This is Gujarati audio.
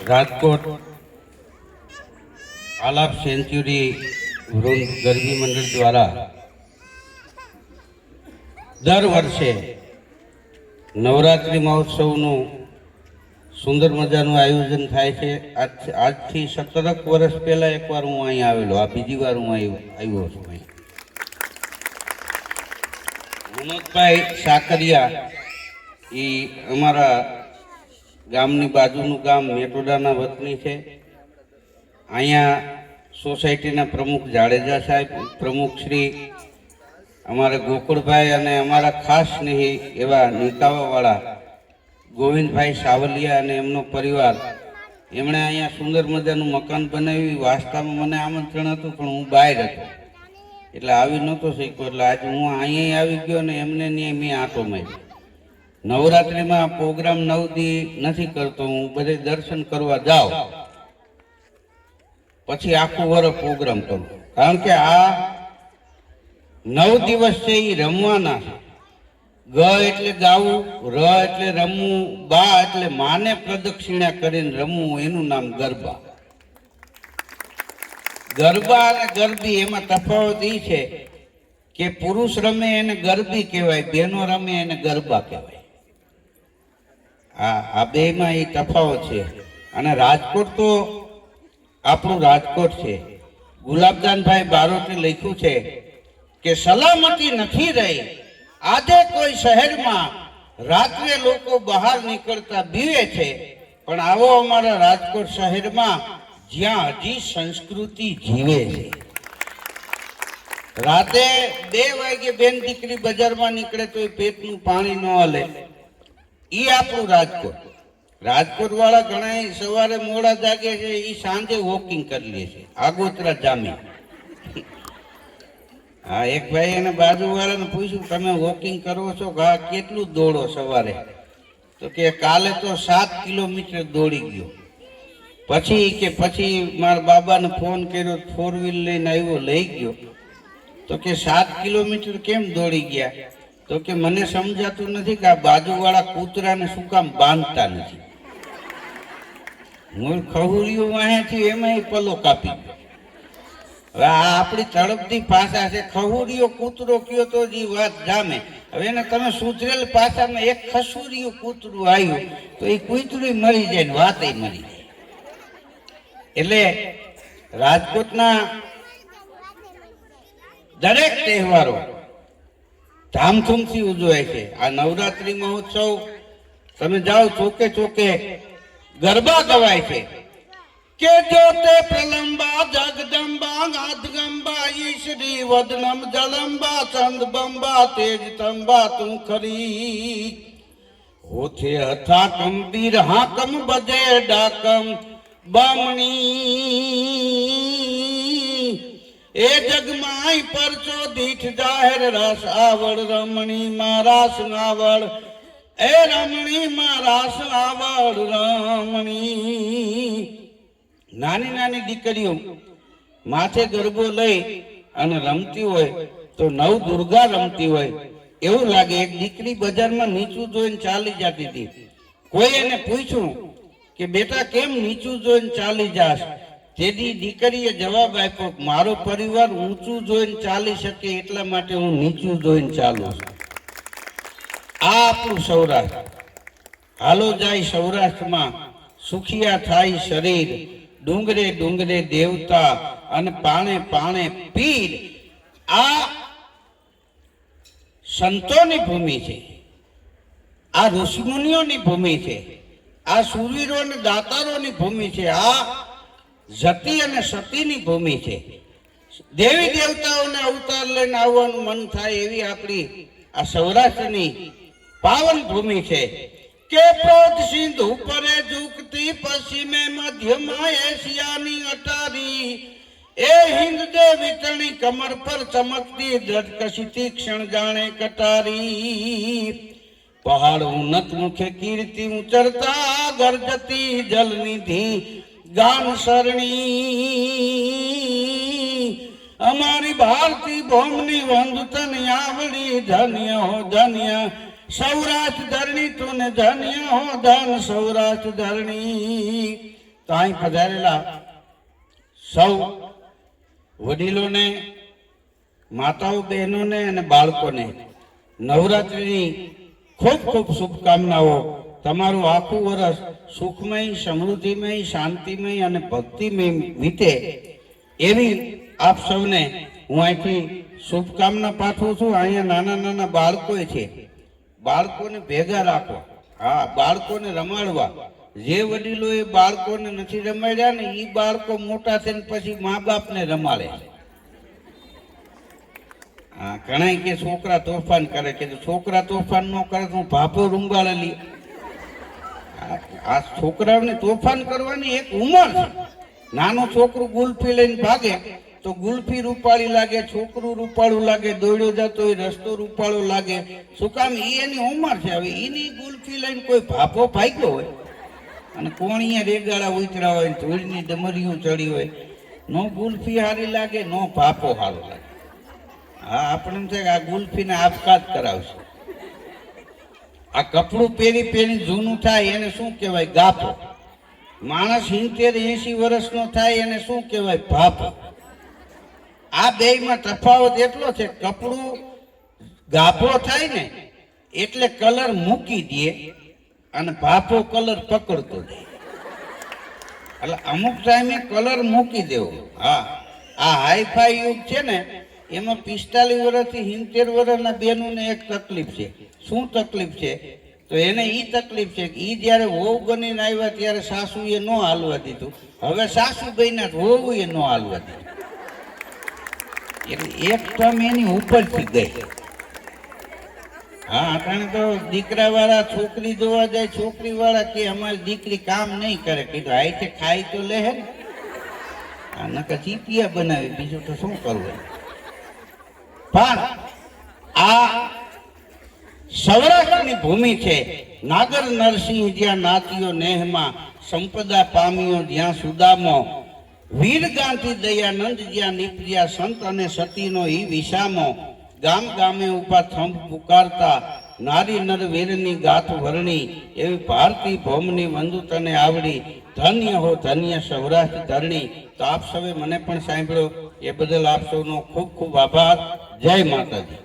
રાજકોટ આલાપ સેન્ચુરી વૃંદ ગરબી મંડળ દ્વારા દર વર્ષે નવરાત્રિ મહોત્સવનું સુંદર મજાનું આયોજન થાય છે. આજથી 17 વર્ષ પહેલાં એકવાર હું અહીં આવેલો, આ બીજી વાર હું આવ્યો છું. વિનોદભાઈ સાકરિયા એ અમારા ગામની બાજુનું ગામ મેટોડાના વતની છે. અહીંયા સોસાયટીના પ્રમુખ જાડેજા સાહેબ, પ્રમુખ શ્રી અમારા ગોકુળભાઈ અને અમારા ખાસ સ્નેહી એવા નિકાવાવાળા ગોવિંદભાઈ સાવલિયા અને એમનો પરિવાર, એમણે અહીંયા સુંદર મજાનું મકાન બનાવ્યું. વાસ્તવમાં મને આમંત્રણ હતું પણ હું બહાર હતો એટલે આવી નહોતો શીખ્યો, એટલે આજે હું અહીંયા આવી ગયો ને એમને નહીં મેં આંટો માર્યો. નવરાત્રિમાં પ્રોગ્રામ 9 દી નથી કરતો હું, બધે દર્શન કરવા જાઉં પછી આખું વર્ષ પ્રોગ્રામ કરું, કારણ કે આ 9 દિવસ છે એ રમવાના છે. ગ એટલે ગાવું, ર એટલે રમવું, બા એટલે માને પ્રદક્ષિણા કરીને રમવું, એનું નામ ગરબા. ગરબા અને ગરબી એમાં તફાવત એ છે કે પુરુષ રમે એને ગરબી કહેવાય, બહેનો રમે એને ગરબા કહેવાય. આ બેમાં એ તફાવત છે. અને રાજકોટ તો આપણું રાજકોટ છે. ગુલાબદાનભાઈ બારોટે લખ્યું છે કે સલામતી નથી રહી આજે કોઈ શહેરમાં, રાત્રે લોકો બહાર નીકળતા બીવે છે, પણ આવો અમારા રાજકોટ શહેરમાં જ્યાં હજી સંસ્કૃતિ જીવે છે. રાતે 2 વાગે બેન દીકરી બજારમાં નીકળે તો એ પેટનું પાણી ન હલે. એ આપણું રાજકોટ. રાજકોટ વાળા ઘણા સવારે મોડા જાગે છે, એ સાંજે વોકિંગ કરી લે છે, આગોતરા જામી. હા, એક ભાઈ એને બાજુ વાળાને પૂછ્યું તમે વોકિંગ કરો છો, હા કેટલું દોડો સવારે? તો કે કાલે તો 7 કિલોમીટર દોડી ગયો. પછી મારા બાબાને ફોન કર્યો, 4 વ્હીલ લઈને આવ્યો, લઈ ગયો. તો કે 7 કિલોમીટર કેમ દોડી ગયા? તો કે મને સમજાતું નથી કે આ બાજુવાળા કૂતરાને શું કામ બાંધતા નથી. હું ખહુરીઓ વાહેથી એમાં પલો કાપી ગયો. હવે આ આપણી તળપતી ભાષા છે. ખહુરીઓ કૂતરો કયો તો જ વાત જામે. હવે એને તમે સુધરેલ ભાષામાં એક ખસુરીયું કૂતરું આવ્યું તો એ કૂતરું મરી જાય ને વાતે મરી જાય. એટલે રાજકોટના દરેક તહેવારો ધામધૂમથી ઉજવાય છે. આ નવરાત્રિ મહોત્સવ તમે જાઓ ચોકે ચોકે ગરબા ગવાય છે કે જોતે પ્રલંબા જગદંબા ગાદગંબા ઈશ્વરી વદનમ જલંબા ચંદબંબા તેજ તંબા તું ખરી હોથે હથા કંબીર હાકમ બજે ડાકમ બામણી એ જગમાઈ પરચો દીઠ જાહેર રસ આવડ રમણી માં રાસ આવડ એ રમણી માં રાસ આવડ રમણી. નાની નાની દીકરીઓ માથે ગરબો લઈ અને રમતી હોય તો નવ દુર્ગા રમતી હોય એવું લાગે. એક દીકરી બજારમાં નીચું જોઈને ચાલી જતી હતી. કોઈ એને પૂછ્યું કે બેટા કેમ નીચું જોઈને ચાલી જાસ? તેથી દીકરીએ જવાબ આપ્યો, મારો પરિવાર ઊંચું જોઈને ચાલી શકે એટલા માટે હું નીચું જોઈને ચાલું છું. આ આપણું સૌરાષ્ટ્ર. હાલો જાય સૌરાષ્ટ્રમાં સુખિયા થાય શરીર, ડુંગરે ડુંગરે દેવતા અને પાણે પાણે પીર. આ સંતોની ભૂમિ છે, આ ઋષિમુનિઓની ભૂમિ છે, આ સુરવીરો અને દાતારોની ભૂમિ છે, આ જતી અને સતીની ભૂમિ છે. દેવી દેવતાઓને અવતાર લઈને આવવાનું મન થાય એવી આપણી આ સૌરાષ્ટ્રની પાવન ભૂમિ છે કે પ્રોત સિંધુ પરે ઝુકતી પશ્ચિમે મધ્યમાં એશિયાની અટારી એ હિન્દ દેવી તણી કમર પર ચમકતી ઝટકશી તીક્ષણ જાણે કટારી પહાડ ઉન્નત મુખે કીર્તિ ઉચરતા ગરજતી જલનિધિ ગાન સરણી અમારી ભારતી ભૂમની વંદતન આવડી ધન્ય હો ધન્ય સૌરાષ્ટ્ર ધરણી તું ધન્ય હો ધન સૌરાષ્ટ્ર ધરણી તો અહીં પધારેલા સૌ વડીલોને, માતાઓ, બહેનોને અને બાળકોને નવરાત્રિની ખૂબ ખૂબ શુભકામનાઓ. તમારું આખું વર્ષ સુખમય, સમૃદ્ધિમય, શાંતિમય અને ભક્તિમય વીતે એવી આપ સૌને હું અહીંથી શુભકામના પાઠવું છું. અહીંયા નાના નાના બાળકો છે, બાળકોને ભેગા રાખો. હા, બાળકોને રમાડવા. જે વડીલોએ બાળકોને નથી રમાડ્યા ને એ બાળકો મોટા થઈને પછી મા બાપને રમાડે. હા, ઘણા કે છોકરા તોફાન કરે, કે છોકરા તોફાન ન કરે તો હું ભાપો રૂંબાળે લઈ. આ છોકરાઓને તોફાન કરવાની એક ઉંમર છે. નાનું છોકરું ગુલ્ફી લઈને ભાગે તો ગુલ્ફી રૂપાળી લાગે, છોકરું રૂપાળું લાગે, દોડ્યો જતો હોય રસ્તો રૂપાળો લાગે. શું કામ? એની ઉંમર છે. હવે એની ગુલ્ફી લઈને કોઈ ભાપો ભાગ્યો હોય અને કોણીએ રેગાળા ઉતરા હોય, ધૂળની ડમરીઓ ચડી હોય, નો ગુલ્ફી હારી લાગે, નો ભાપો સારો લાગે. હા, આપણે એમ થાય કે આ ગુલ્ફીને આપઘાત કરાવશે. આ કપડું પહેરી પહેરી જૂનું થાય એને શું કહેવાય? ગાપો. માણસ 70-80 વર્ષનો થાય એને શું કહેવાય? ભાપો. આ બેયમાં તફાવત એટલો છે, કપડું ગાભો થાય ને એટલે કલર મૂકી દે અને ભાપો કલર પકડતો જાય. એટલે અમુક ટાઈમે કલર મૂકી દેવો. હા, આ હાઈફાઈ યુગ છે ને એમાં 45 વર્ષથી 70 વર્ષના બેનોને એક તકલીફ છે. શું તકલીફ છે? તો એને ઈ તકલીફ છે કે ઈ જ્યારે વહુ બનીને આવ્યા ત્યારે સાસુએ ન હાલવા દીધું. હવે સાસુ બન્યા વહુએ ન હાલવા દીધું. એટલે એક ટર્મ એની ઉપરથી ગઈ. હા, કારણ તો દીકરા વાળા છોકરી જોવા જાય, છોકરી વાળા કે અમારી દીકરી કામ નહીં કરે. કીધું આઈ ખાઈ તો લે હે ને, આ નકર ચીપિયા બનાવી, બીજું તો શું કરવું. પણ આ સૌરાષ્ટ્રની ભૂમિ છે. નાગર નરસિંહ જ્યાં નાચ્યો નેહમાં, સંપદા પામ્યો જ્યાં સુદામો, વીર ગાંધી દયાનંદ જ્યાં નીપજ્યા, સંત અને સતીનો ઈ વિસામો, ગામ ગામે ઉભા થંભ પુકારતા, નારી નર વીરની ગાથ વરણી, એવી ભારતી ભૌમની વંદુ તને આવડી, ધન્ય હો ધન્ય સૌરાષ્ટ્ર ધરણી. તો આપ સૌએ મને પણ સાંભળ્યો એ બદલ આપ સૌનો ખૂબ ખૂબ આભાર. જય માતાજી.